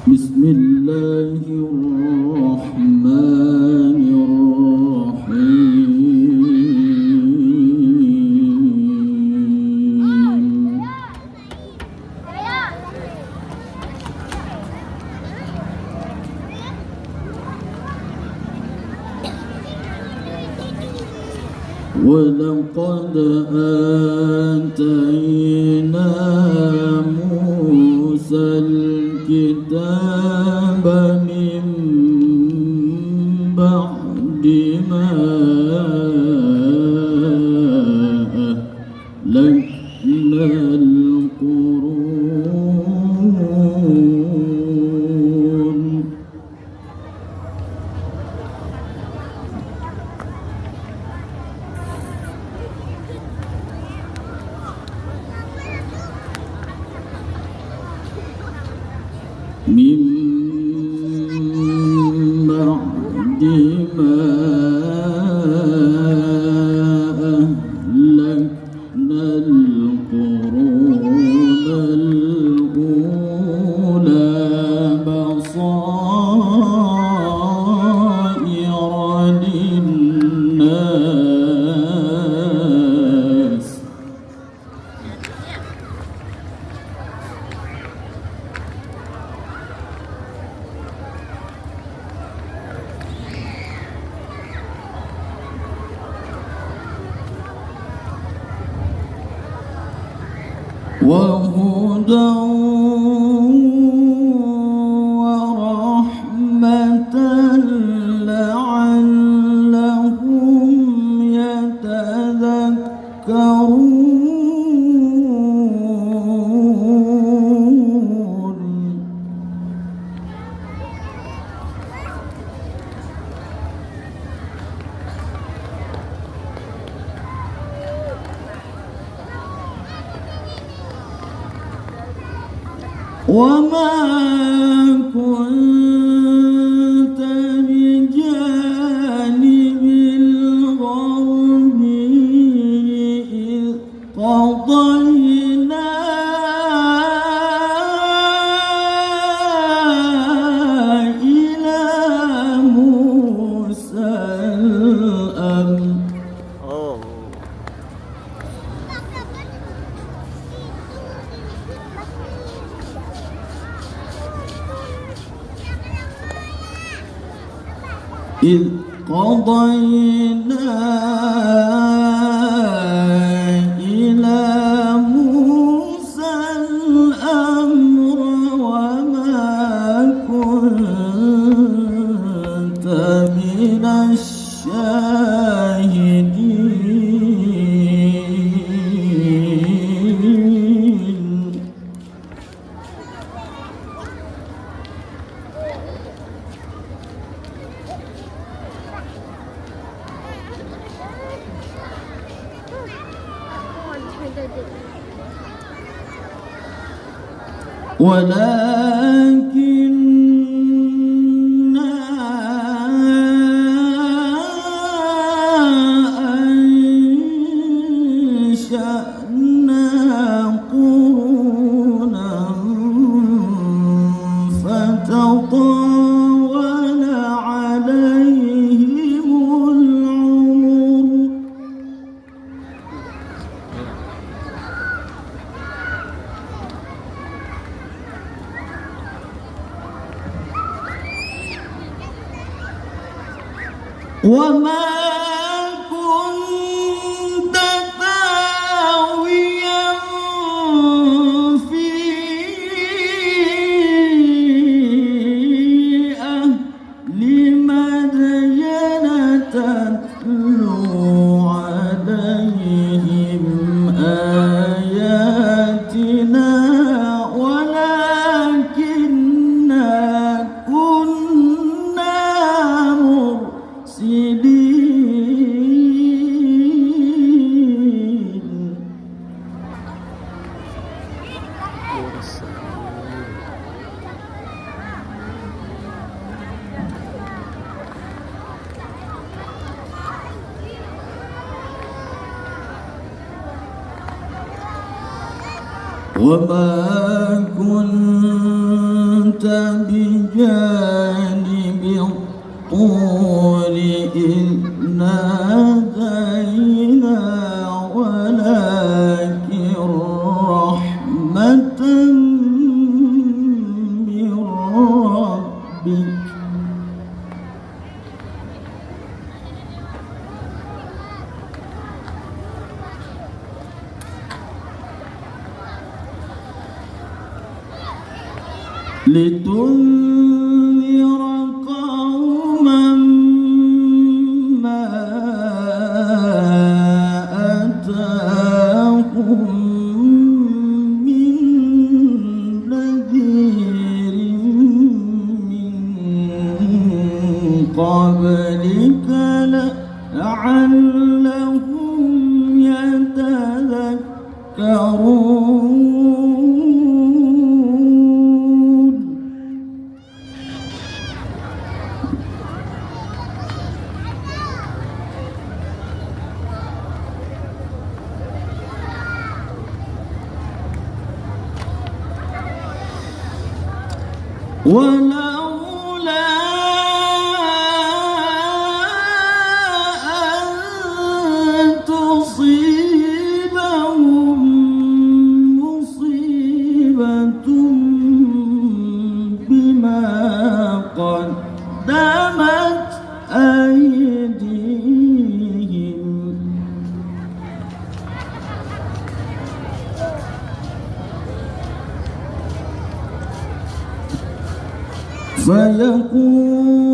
Bismillahirrahmanirrahim. وَلَقَدْ آتَيْنَا مُوسَى الْكِتَابَ مِنْ بَعْدِ مَا أَهْلَكْنَا الْقُرُونَ من بعد ما أهلكنا القرون الأولى بصائر للناس وهدى ورحمة لعلهم يتذكرون وما كنت بجانب الغربي إذ قضينا إلى موسى الأمر إذ قضينا إلى موسى الأمر وما كنت من الشاهدين ولكننا أنشأنا قرونا فتطاول عليهم العمر وما كنت ثاويا في أهل مدين تتلو عليهم آياتنا ولكننا كنا مرسلين وما كنت من ربك لتنذر قوما ما أتاهم من نذير من قبلك لعلهم يتذكرون. ولولا أن تصيبهم مصيبة بما قدمت أيديهم فيقول